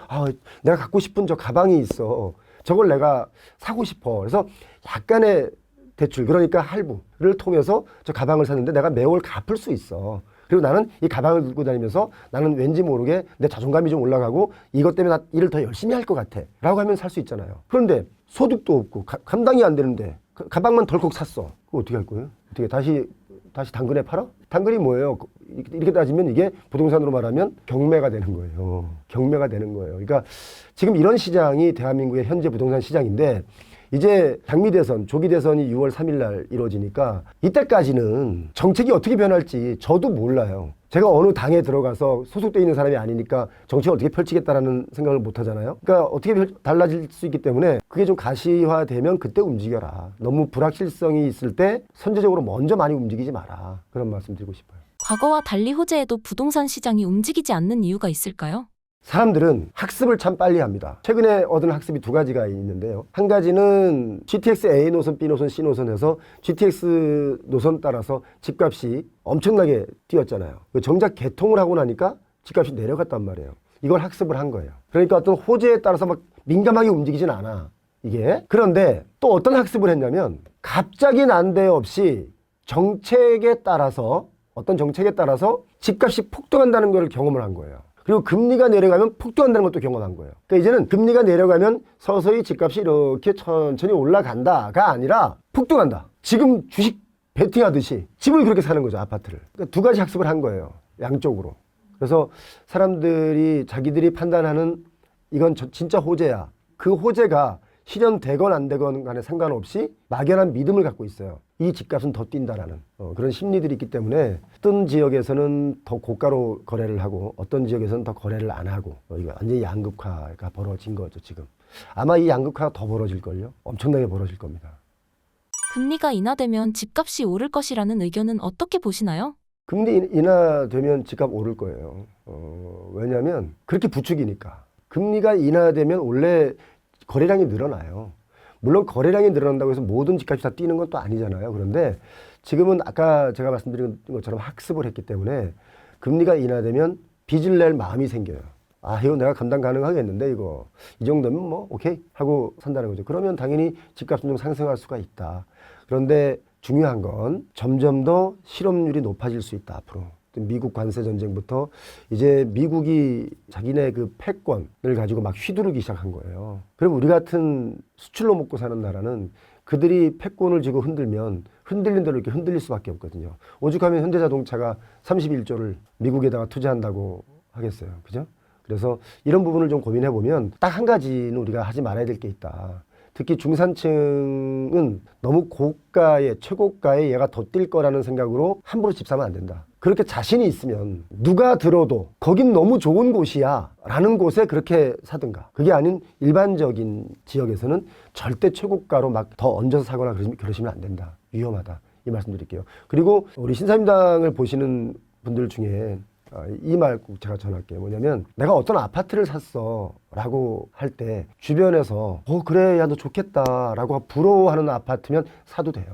내가 갖고 싶은 저 가방이 있어. 저걸 내가 사고 싶어. 그래서 약간의 대출, 그러니까 할부를 통해서 저 가방을 샀는데 내가 매월 갚을 수 있어. 그리고 나는 이 가방을 들고 다니면서 나는 왠지 모르게 내 자존감이 좀 올라가고 이것 때문에 나 일을 더 열심히 할 것 같아 라고 하면 살 수 있잖아요. 그런데 소득도 없고 감당이 안 되는데 가방만 덜컥 샀어. 그거 어떻게 할 거예요? 어떻게 다시 당근에 팔아? 당근이 뭐예요? 이렇게 따지면 이게 부동산으로 말하면 경매가 되는 거예요. 경매가 되는 거예요. 그러니까 지금 이런 시장이 대한민국의 현재 부동산 시장인데 이제 장미 대선, 조기 대선이 6월 3일 날 이루어지니까 이때까지는 정책이 어떻게 변할지 저도 몰라요. 제가 어느 당에 들어가서 소속돼 있는 사람이 아니니까 정책을 어떻게 펼치겠다라는 생각을 못 하잖아요. 그러니까 어떻게 달라질 수 있기 때문에 그게 좀 가시화되면 그때 움직여라. 너무 불확실성이 있을 때 선제적으로 먼저 많이 움직이지 마라. 그런 말씀 드리고 싶어요. 과거와 달리 호재에도 부동산 시장이 움직이지 않는 이유가 있을까요? 사람들은 학습을 참 빨리 합니다. 최근에 얻은 학습이 두 가지가 있는데요. 한 가지는 GTX A 노선, B 노선, C 노선에서 GTX 노선 따라서 집값이 엄청나게 뛰었잖아요. 정작 개통을 하고 나니까 집값이 내려갔단 말이에요. 이걸 학습을 한 거예요. 그러니까 어떤 호재에 따라서 막 민감하게 움직이진 않아, 이게. 그런데 또 어떤 학습을 했냐면 갑자기 난데없이 정책에 따라서, 어떤 정책에 따라서 집값이 폭등한다는 걸 경험을 한 거예요. 그리고 금리가 내려가면 폭등한다는 것도 경험한 거예요. 그러니까 이제는 금리가 내려가면 서서히 집값이 이렇게 천천히 올라간다가 아니라 폭등한다. 지금 주식 베팅하듯이 집을 그렇게 사는 거죠, 아파트를. 그러니까 두 가지 학습을 한 거예요, 양쪽으로. 그래서 사람들이 자기들이 판단하는 이건 진짜 호재야. 그 호재가 실현되건 안 되건 간에 상관없이 막연한 믿음을 갖고 있어요. 이 집값은 더 뛴다라는 그런 심리들이 있기 때문에 어떤 지역에서는 더 고가로 거래를 하고 어떤 지역에서는 더 거래를 안 하고 이거 완전히 양극화가 벌어진 거죠, 지금. 아마 이 양극화가 더 벌어질걸요. 엄청나게 벌어질 겁니다. 금리가 인하되면 집값이 오를 것이라는 의견은 어떻게 보시나요? 금리 인하되면 집값 오를 거예요. 왜냐하면 그렇게 부추기니까. 금리가 인하되면 원래 거래량이 늘어나요. 물론 거래량이 늘어난다고 해서 모든 집값이 다 뛰는 건 또 아니잖아요. 그런데 지금은 아까 제가 말씀드린 것처럼 학습을 했기 때문에 금리가 인하되면 빚을 낼 마음이 생겨요. 아, 이거 내가 감당 가능하겠는데 이거 이 정도면 뭐 오케이 하고 산다는 거죠. 그러면 당연히 집값은 좀 상승할 수가 있다. 그런데 중요한 건 점점 더 실업률이 높아질 수 있다, 앞으로. 미국 관세 전쟁부터 이제 미국이 자기네 그 패권을 가지고 막 휘두르기 시작한 거예요. 그럼 우리 같은 수출로 먹고 사는 나라는 그들이 패권을 쥐고 흔들면 흔들린 대로 이렇게 흔들릴 수밖에 없거든요. 오죽하면 현대자동차가 31조를 미국에다가 투자한다고 하겠어요. 그죠? 그래서 이런 부분을 좀 고민해 보면 딱 한 가지는 우리가 하지 말아야 될 게 있다. 특히 중산층은 너무 고가의 최고가의 얘가 더 뛸 거라는 생각으로 함부로 집 사면 안 된다. 그렇게 자신이 있으면 누가 들어도 거긴 너무 좋은 곳이야 라는 곳에 그렇게 사든가. 그게 아닌 일반적인 지역에서는 절대 최고가로 막 더 얹어서 사거나 그러시면 안 된다. 위험하다. 이 말씀 드릴게요. 그리고 우리 신사임당을 보시는 분들 중에 이 말 꼭 제가 전할게요. 뭐냐면 내가 어떤 아파트를 샀어 라고 할 때 주변에서 그래, 야 너 좋겠다 라고 부러워하는 아파트면 사도 돼요.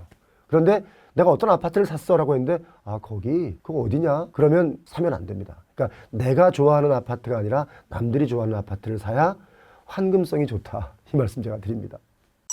그런데 내가 어떤 아파트를 샀어 라고 했는데 그거 어디냐? 그러면 사면 안 됩니다. 그러니까 내가 좋아하는 아파트가 아니라 남들이 좋아하는 아파트를 사야 환금성이 좋다. 이 말씀 제가 드립니다.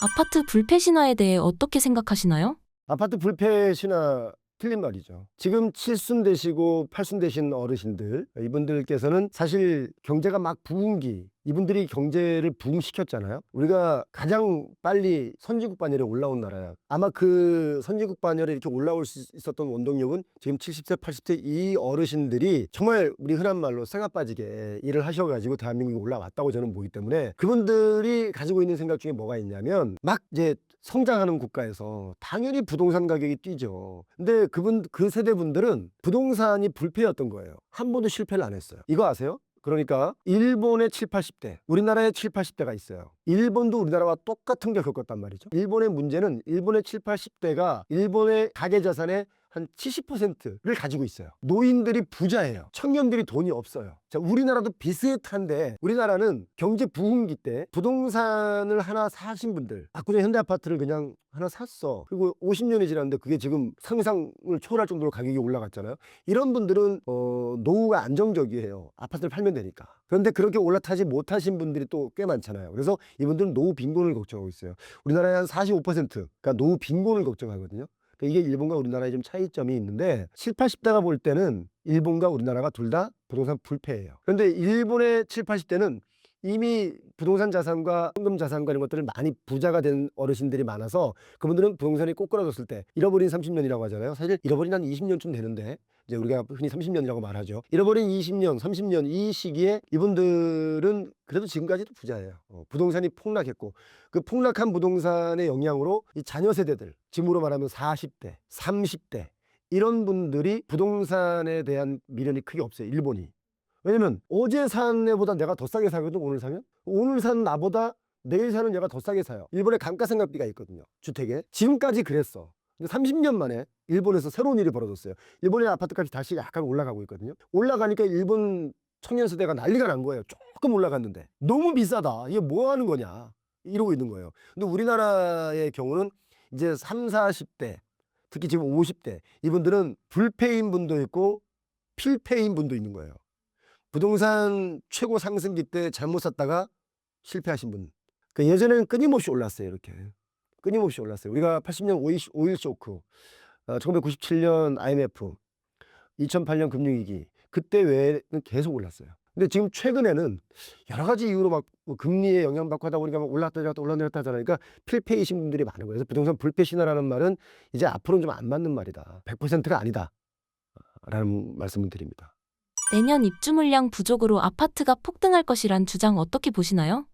아파트 불패 신화에 대해 어떻게 생각하시나요? 아파트 불패 신화 틀린 말이죠. 지금 7순 되시고 8순 되신 어르신들, 이분들께서는 사실 경제가 막 부흥기, 이분들이 경제를 부흥시켰잖아요. 우리가 가장 빨리 선진국 반열에 올라온 나라야. 아마 그 선진국 반열에 이렇게 올라올 수 있었던 원동력은 지금 70세, 80세 이 어르신들이 정말 우리 흔한 말로 쇠가 빠지게 일을 하셔가지고 대한민국에 올라왔다고 저는 보기 때문에 그분들이 가지고 있는 생각 중에 뭐가 있냐면 막 이제 성장하는 국가에서 당연히 부동산 가격이 뛰죠. 근데 그 세대 분들은 부동산이 불패였던 거예요. 한 번도 실패를 안 했어요. 이거 아세요? 그러니까 일본의 7, 80대, 우리나라의 7, 80대가 있어요. 일본도 우리나라와 똑같은 게 겪었단 말이죠. 일본의 문제는 일본의 7, 80대가 일본의 가계 자산의 한 70%를 가지고 있어요. 노인들이 부자예요. 청년들이 돈이 없어요. 자, 우리나라도 비슷한데 우리나라는 경제 부흥기 때 부동산을 하나 사신 분들, 그냥 현대아파트를 그냥 하나 샀어. 그리고 50년이 지났는데 그게 지금 상상을 초월할 정도로 가격이 올라갔잖아요. 이런 분들은 노후가 안정적이에요. 아파트를 팔면 되니까. 그런데 그렇게 올라타지 못하신 분들이 또 꽤 많잖아요. 그래서 이분들은 노후 빈곤을 걱정하고 있어요. 우리나라의 한 45%가 노후 빈곤을 걱정하거든요. 이게 일본과 우리나라의 좀 차이점이 있는데 7, 80대가 볼 때는 일본과 우리나라가 둘 다 부동산 불패예요. 그런데 일본의 7, 80대는 이미 부동산 자산과 현금 자산과 이런 것들을 많이 부자가 된 어르신들이 많아서 그분들은 부동산이 꼬꾸라졌을 때 잃어버린 30년이라고 하잖아요. 사실 잃어버린 한 20년쯤 되는데 이제 우리가 흔히 30년이라고 말하죠. 잃어버린 20년, 30년 이 시기에 이분들은 그래도 지금까지도 부자예요. 부동산이 폭락했고 그 폭락한 부동산의 영향으로 이 자녀 세대들, 지금으로 말하면 40대, 30대 이런 분들이 부동산에 대한 미련이 크게 없어요. 일본이. 왜냐면 어제 산 애보다 내가 더 싸게 사거든. 오늘 사면 오늘 산 나보다 내일 사는 얘가 더 싸게 사요. 일본에 감가상각비가 있거든요, 주택에. 지금까지 그랬어. 근데 30년 만에 일본에서 새로운 일이 벌어졌어요. 일본의 아파트 값이 다시 약간 올라가고 있거든요. 올라가니까 일본 청년세대가 난리가 난 거예요. 조금 올라갔는데 너무 비싸다. 이게 뭐 하는 거냐 이러고 있는 거예요. 근데 우리나라의 경우는 이제 3, 40대 특히 지금 50대 이분들은 불패인 분도 있고 필패인 분도 있는 거예요. 부동산 최고 상승기 때 잘못 샀다가 실패하신 분. 그러니까 예전에는 끊임없이 올랐어요. 이렇게 끊임없이 올랐어요. 우리가 80년 5.1 쇼크, 1997년 IMF, 2008년 금융위기 그때 외에는 계속 올랐어요. 근데 지금 최근에는 여러 가지 이유로 막뭐 금리에 영향받고 하다 보니까 막 올랐다 내렸다 올라내렸다 하잖아요. 그러니까 필패이신 분들이 많은 거예요. 그래서 부동산 불패 신화라는 말은 이제 앞으로는 좀 안 맞는 말이다. 100%가 아니다. 라는 말씀을 드립니다. 내년 입주 물량 부족으로 아파트가 폭등할 것이란 주장 어떻게 보시나요?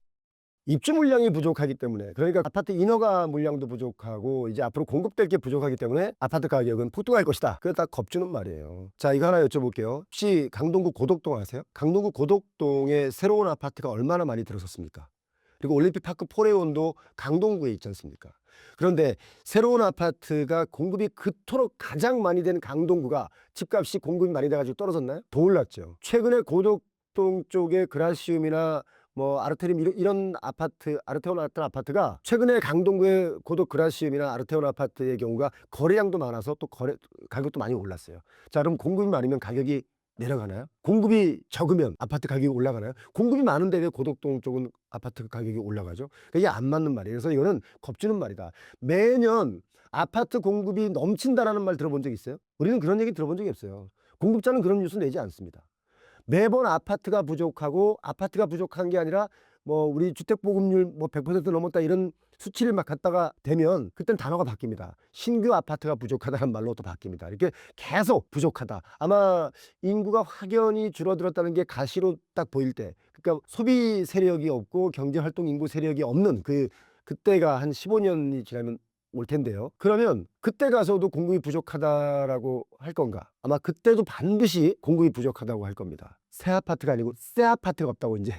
입주 물량이 부족하기 때문에 그러니까 아파트 인허가 물량도 부족하고 이제 앞으로 공급될 게 부족하기 때문에 아파트 가격은 폭등할 것이다. 그거 다 겁주는 말이에요. 자, 이거 하나 여쭤볼게요. 혹시 강동구 고덕동 아세요? 강동구 고덕동에 새로운 아파트가 얼마나 많이 들어섰습니까? 그리고 올림픽 파크 포레온도 강동구에 있지 않습니까? 그런데 새로운 아파트가 공급이 그토록 가장 많이 된 강동구가 집값이 공급이 많이 돼가지고 떨어졌나요? 더 올랐죠. 최근에 고덕동 쪽에 그라시움이나 뭐 아르테림 이런 아파트, 아르테온 같은 아파트가 최근에 강동구의 고덕 그라시움이나 아르테온 아파트의 경우가 거래량도 많아서 또 가격도 많이 올랐어요. 자, 그럼 공급이 많으면 가격이 내려가나요? 공급이 적으면 아파트 가격이 올라가나요? 공급이 많은데 왜 고덕동 쪽은 아파트 가격이 올라가죠? 그러니까 이게 안 맞는 말이에요. 그래서 이거는 겁주는 말이다. 매년 아파트 공급이 넘친다라는 말 들어본 적 있어요? 우리는 그런 얘기 들어본 적이 없어요. 공급자는 그런 뉴스 내지 않습니다. 매번 아파트가 부족하고 아파트가 부족한 게 아니라 뭐 우리 주택 보급률 뭐 100% 넘었다 이런 수치를 막 갖다가 대면 그때는 단어가 바뀝니다. 신규 아파트가 부족하다는 말로 또 바뀝니다. 이렇게 계속 부족하다. 아마 인구가 확연히 줄어들었다는 게 가시로 딱 보일 때, 그러니까 소비 세력이 없고 경제 활동 인구 세력이 없는 그때가 한 15년이 지나면 올 텐데요. 그러면 그때 가서도 공급이 부족하다라고 할 건가? 아마 그때도 반드시 공급이 부족하다고 할 겁니다. 새 아파트가 아니고 새 아파트가 없다고 이제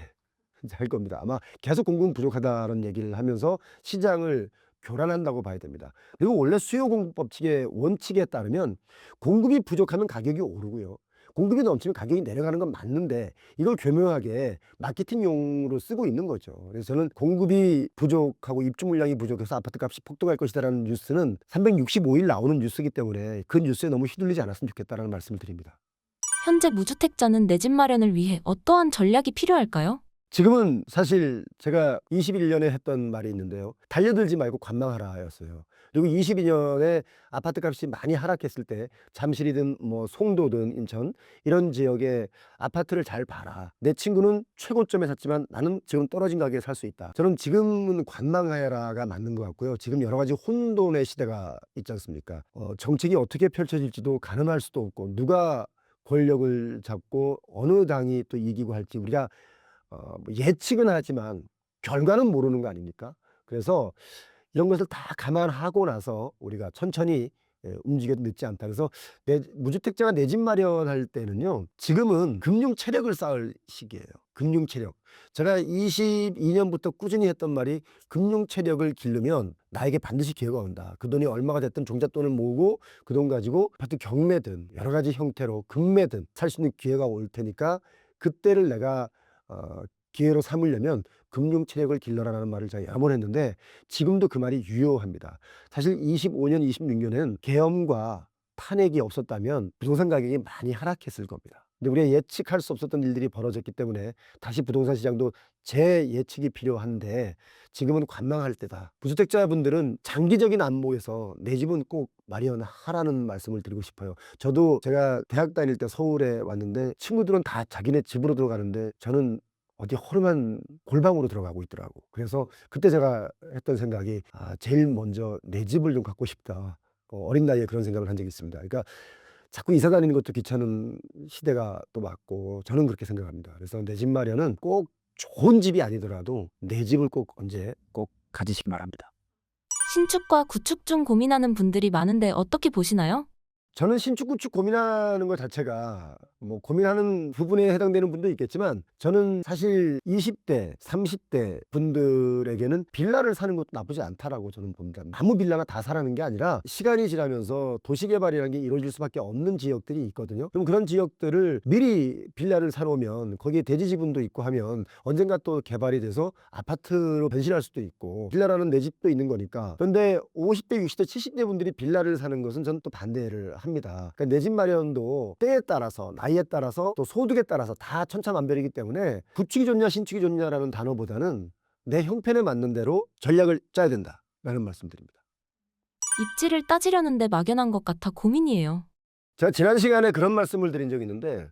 할 겁니다. 아마 계속 공급은 부족하다는 얘기를 하면서 시장을 교란한다고 봐야 됩니다. 그리고 원래 수요 공급 법칙의 원칙에 따르면 공급이 부족하면 가격이 오르고요. 공급이 넘치면 가격이 내려가는 건 맞는데 이걸 교묘하게 마케팅용으로 쓰고 있는 거죠. 그래서 저는 공급이 부족하고 입주 물량이 부족해서 아파트 값이 폭등할 것이다라는 뉴스는 365일 나오는 뉴스이기 때문에 그 뉴스에 너무 휘둘리지 않았으면 좋겠다라는 말씀을 드립니다. 현재 무주택자는 내 집 마련을 위해 어떠한 전략이 필요할까요? 지금은 사실 제가 21년에 했던 말이 있는데요. 달려들지 말고 관망하라 였어요. 그리고 22년에 아파트 값이 많이 하락했을 때 잠실이든 뭐 송도든 인천 이런 지역에 아파트를 잘 봐라. 내 친구는 최고점에 샀지만 나는 지금 떨어진 가격에 살 수 있다. 저는 지금은 관망하라가 맞는 것 같고요. 지금 여러 가지 혼돈의 시대가 있지 않습니까? 정책이 어떻게 펼쳐질지도 가늠할 수도 없고 누가 권력을 잡고 어느 당이 또 이기고 할지 우리가 뭐 예측은 하지만 결과는 모르는 거 아닙니까? 그래서 이런 것을 다 감안하고 나서 우리가 천천히 움직여도 늦지 않다. 그래서 무주택자가 내 집 마련할 때는요. 지금은 금융 체력을 쌓을 시기예요. 금융 체력. 제가 22년부터 꾸준히 했던 말이 금융 체력을 기르면 나에게 반드시 기회가 온다. 그 돈이 얼마가 됐든 종잣돈을 모으고 그 돈 가지고 아파트 경매든 여러 가지 형태로 금매든 살 수 있는 기회가 올 테니까 그때를 내가 기회로 삼으려면 금융 체력을 길러라라는 말을 제가 여러 번 했는데 지금도 그 말이 유효합니다. 사실 25년, 26년에는 계엄과 탄핵이 없었다면 부동산 가격이 많이 하락했을 겁니다. 근데 우리가 예측할 수 없었던 일들이 벌어졌기 때문에 다시 부동산 시장도 재예측이 필요한데 지금은 관망할 때다. 무주택자분들은 장기적인 안목에서 내 집은 꼭 마련하라는 말씀을 드리고 싶어요. 저도 제가 대학 다닐 때 서울에 왔는데 친구들은 다 자기네 집으로 들어가는데 저는 어디 허름한 골방으로 들어가고 있더라고. 그래서 그때 제가 했던 생각이 제일 먼저 내 집을 좀 갖고 싶다. 어린 나이에 그런 생각을 한 적이 있습니다. 그러니까 자꾸 이사 다니는 것도 귀찮은 시대가 또 맞고 저는 그렇게 생각합니다. 그래서 내 집 마련은 꼭 좋은 집이 아니더라도 내 집을 꼭 언제 꼭 가지시기 바랍니다. 신축과 구축 중 고민하는 분들이 많은데 어떻게 보시나요? 저는 신축 구축 고민하는 것 자체가 뭐 고민하는 부분에 해당되는 분도 있겠지만 저는 사실 20대, 30대 분들에게는 빌라를 사는 것도 나쁘지 않다라고 저는 봅니다. 아무 빌라나 다 사라는 게 아니라 시간이 지나면서 도시개발이라는 게 이루어질 수밖에 없는 지역들이 있거든요. 그럼 그런 지역들을 미리 빌라를 사놓으면 거기에 대지 지분도 있고 하면 언젠가 또 개발이 돼서 아파트로 변신할 수도 있고 빌라라는 내 집도 있는 거니까. 그런데 50대, 60대, 70대 분들이 빌라를 사는 것은 저는 또 반대를 합니다. 그러니까 내 집 마련도 때에 따라서 나이에 따라서 또 소득에 따라서 다 천차만별이기 때문에 구축이 좋냐 신축이 좋냐라는 단어보다는 내 형편에 맞는 대로 전략을 짜야 된다라는 말씀드립니다. 입지를 따지려는데 막연한 것 같아 고민이에요. 제가 지난 시간에 그런 말씀을 드린 적이 있는데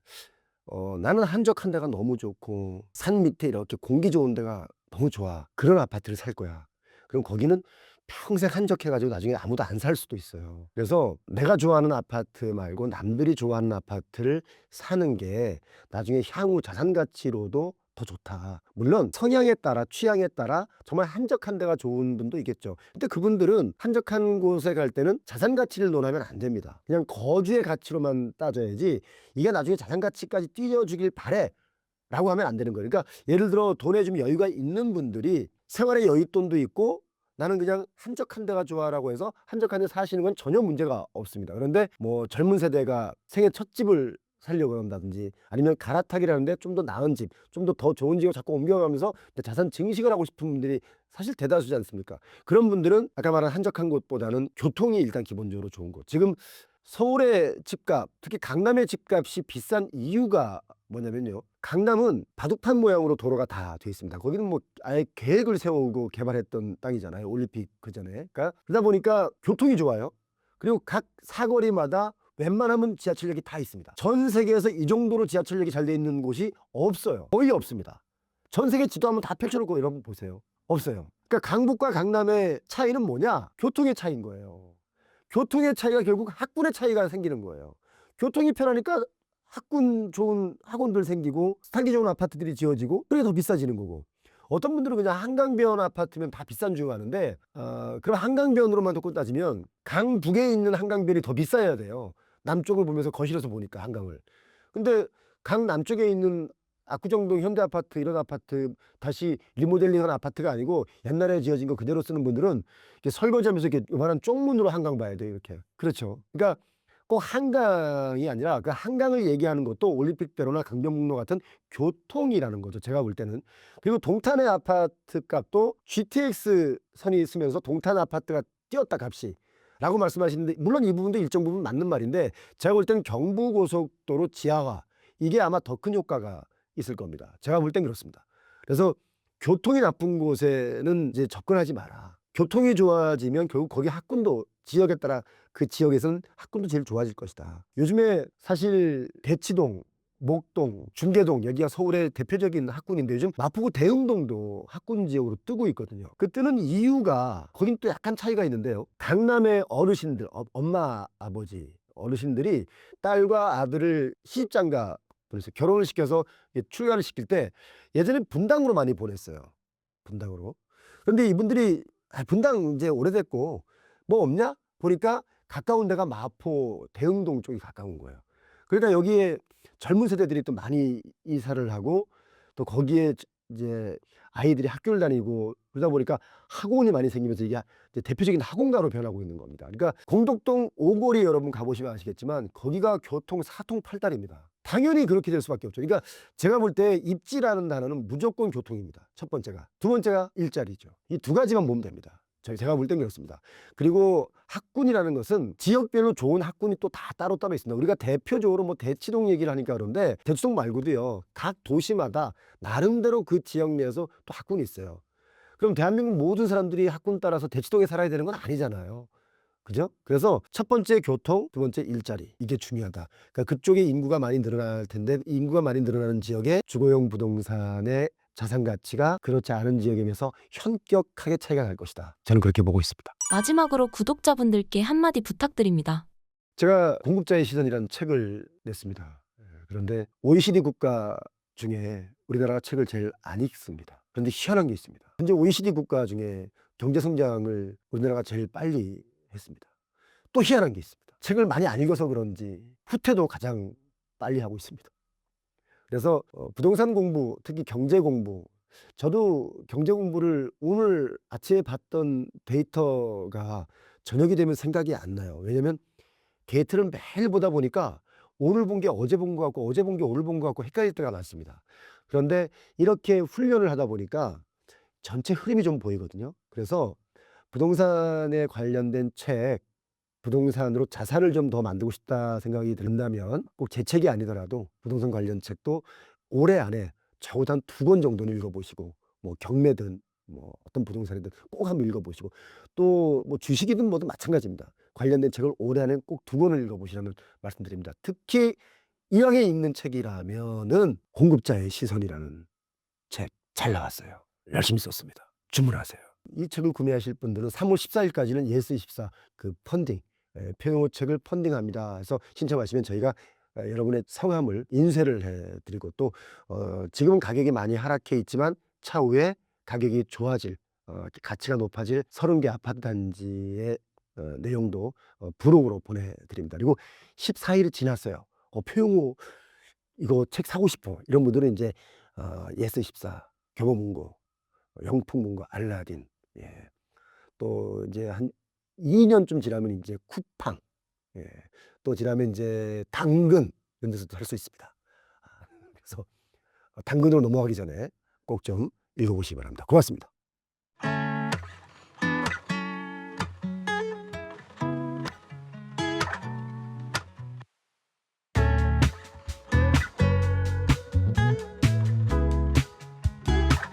나는 한적한 데가 너무 좋고 산 밑에 이렇게 공기 좋은 데가 너무 좋아. 그런 아파트를 살 거야. 그럼 거기는 평생 한적해가지고 나중에 아무도 안 살 수도 있어요. 그래서 내가 좋아하는 아파트 말고 남들이 좋아하는 아파트를 사는 게 나중에 향후 자산 가치로도 더 좋다. 물론 성향에 따라 취향에 따라 정말 한적한 데가 좋은 분도 있겠죠. 근데 그분들은 한적한 곳에 갈 때는 자산 가치를 논하면 안 됩니다. 그냥 거주의 가치로만 따져야지 이게 나중에 자산 가치까지 띄워주길 바래 라고 하면 안 되는 거예요. 그러니까 예를 들어 돈에 좀 여유가 있는 분들이 생활에 여윳돈도 있고 나는 그냥 한적한 데가 좋아라고 해서 한적한 데 사시는 건 전혀 문제가 없습니다. 그런데 뭐 젊은 세대가 생애 첫 집을 살려고 한다든지 아니면 갈아타기라는데 좀 더 나은 집, 좀 더 좋은 집을 자꾸 옮겨가면서 자산 증식을 하고 싶은 분들이 사실 대다수지 않습니까? 그런 분들은 아까 말한 한적한 곳보다는 교통이 일단 기본적으로 좋은 곳. 지금 서울의 집값, 특히 강남의 집값이 비싼 이유가 뭐냐면요. 강남은 바둑판 모양으로 도로가 다 돼 있습니다. 거기는 뭐 아예 계획을 세우고 개발했던 땅이잖아요. 올림픽 그 전에. 그러니까 그러다 보니까 교통이 좋아요. 그리고 각 사거리마다 웬만하면 지하철역이 다 있습니다. 전 세계에서 이 정도로 지하철역이 잘 돼 있는 곳이 없어요. 거의 없습니다. 전 세계 지도 한번 다 펼쳐놓고 여러분 보세요. 없어요. 그러니까 강북과 강남의 차이는 뭐냐? 교통의 차이인 거예요. 교통의 차이가 결국 학군의 차이가 생기는 거예요. 교통이 편하니까 학군 좋은 학원들 생기고 스타기 좋은 아파트들이 지어지고 그게 더 비싸지는 거고 어떤 분들은 그냥 한강변 아파트면 다 비싼 줄 아는데 그럼 한강변으로만 놓고 따지면 강북에 있는 한강변이 더 비싸야 돼요. 남쪽을 보면서 거실에서 보니까 한강을. 근데 강 남쪽에 있는 압구정동 현대아파트 이런 아파트 다시 리모델링한 아파트가 아니고 옛날에 지어진 거 그대로 쓰는 분들은 이렇게 설거지하면서 이렇게 요만한 쪽문으로 한강 봐야 돼요. 이렇게. 그렇죠. 그러니까 꼭 한강이 아니라 그 한강을 얘기하는 것도 올림픽대로나 강변북로 같은 교통이라는 거죠. 제가 볼 때는. 그리고 동탄의 아파트 값도 GTX 선이 쓰면서 동탄 아파트가 뛰었다 값이 라고 말씀하시는데 물론 이 부분도 일정 부분 맞는 말인데 제가 볼 때는 경부고속도로 지하화 이게 아마 더 큰 효과가 있을 겁니다. 제가 볼 땐 그렇습니다. 그래서 교통이 나쁜 곳에는 이제 접근하지 마라. 교통이 좋아지면 결국 거기 학군도 지역에 따라 그 지역에서는 학군도 제일 좋아질 것이다. 요즘에 사실 대치동, 목동, 중계동 여기가 서울의 대표적인 학군인데 요즘 마포구 대흥동도 학군 지역으로 뜨고 있거든요. 그 뜨는 이유가 거긴 또 약간 차이가 있는데요. 강남의 어르신들, 엄마, 아버지, 어르신들이 딸과 아들을 시집장가 보냈어요. 결혼을 시켜서 출가를 시킬 때 예전에 분당으로 많이 보냈어요. 분당으로. 그런데 이분들이 분당 이제 오래됐고 뭐 없냐? 보니까 가까운 데가 마포 대흥동 쪽이 가까운 거예요. 그러니까 여기에 젊은 세대들이 또 많이 이사를 하고 또 거기에 이제 아이들이 학교를 다니고 그러다 보니까 학원이 많이 생기면서 이게 이제 대표적인 학원가로 변하고 있는 겁니다. 그러니까 공덕동 오거리 여러분 가보시면 아시겠지만 거기가 교통 사통팔달입니다. 당연히 그렇게 될 수밖에 없죠. 그러니까 제가 볼 때 입지라는 단어는 무조건 교통입니다. 첫 번째가. 두 번째가 일자리죠. 이 두 가지만 보면 됩니다. 제가 볼 땐 그렇습니다. 그리고 학군이라는 것은 지역별로 좋은 학군이 또 다 따로따로 있습니다. 우리가 대표적으로 뭐 대치동 얘기를 하니까 그런데 대치동 말고도요. 각 도시마다 나름대로 그 지역 내에서 또 학군이 있어요. 그럼 대한민국 모든 사람들이 학군 따라서 대치동에 살아야 되는 건 아니잖아요. 그죠? 그래서 첫 번째 교통, 두 번째 일자리. 이게 중요하다. 그러니까 그쪽에 인구가 많이 늘어날 텐데 인구가 많이 늘어나는 지역에 주거용 부동산의 자산 가치가 그렇지 않은 지역에 비해서 현격하게 차이가 날 것이다. 저는 그렇게 보고 있습니다. 마지막으로 구독자분들께 한마디 부탁드립니다. 제가 공급자의 시선이라는 책을 냈습니다. 그런데 OECD 국가 중에 우리나라가 책을 제일 안 읽습니다. 그런데 희한한 게 있습니다. 현재 OECD 국가 중에 경제 성장을 우리나라가 제일 빨리 했습니다. 또 희한한 게 있습니다. 책을 많이 안 읽어서 그런지 후퇴도 가장 빨리 하고 있습니다. 그래서 부동산 공부, 특히 경제 공부, 저도 경제 공부를 오늘 아침에 봤던 데이터가 저녁이 되면 생각이 안 나요. 왜냐면 데이터를 매일 보다 보니까 오늘 본 게 어제 본 것 같고 어제 본 게 오늘 본 것 같고 헷갈릴 때가 많습니다. 그런데 이렇게 훈련을 하다 보니까 전체 흐름이 좀 보이거든요. 그래서 부동산에 관련된 책, 부동산으로 자산을 좀 더 만들고 싶다 생각이 든다면 꼭 제 책이 아니더라도 부동산 관련 책도 올해 안에 적어도 한 2권 정도는 읽어보시고, 뭐 경매든 뭐 어떤 부동산이든 꼭 한번 읽어보시고, 또 뭐 주식이든 뭐든 마찬가지입니다. 관련된 책을 올해 안에 꼭 2권을 읽어보시라는 말씀드립니다. 특히 이왕에 읽는 책이라면은 공급자의 시선이라는 책 잘 나왔어요. 열심히 썼습니다. 주문하세요. 이 책을 구매하실 분들은 3월 14일까지는 예스24 그 펀딩, 표용호 책을 펀딩합니다. 해서 신청하시면 저희가 여러분의 성함을 인쇄를 해드리고, 또 지금은 가격이 많이 하락해 있지만 차후에 가격이 좋아질, 가치가 높아질 30개 아파트 단지의 내용도 부록으로 보내드립니다. 그리고 14일이 지났어요. 표용호 이거 책 사고 싶어, 이런 분들은 이제 예스24 교보문고, 영풍문고, 알라딘, 예. 또 이제 한 2년쯤 지나면 이제 쿠팡, 예. 또 지나면 이제 당근, 이런 데서도 살 수 있습니다. 그래서 당근으로 넘어가기 전에 꼭 좀 읽어보시기 바랍니다. 고맙습니다.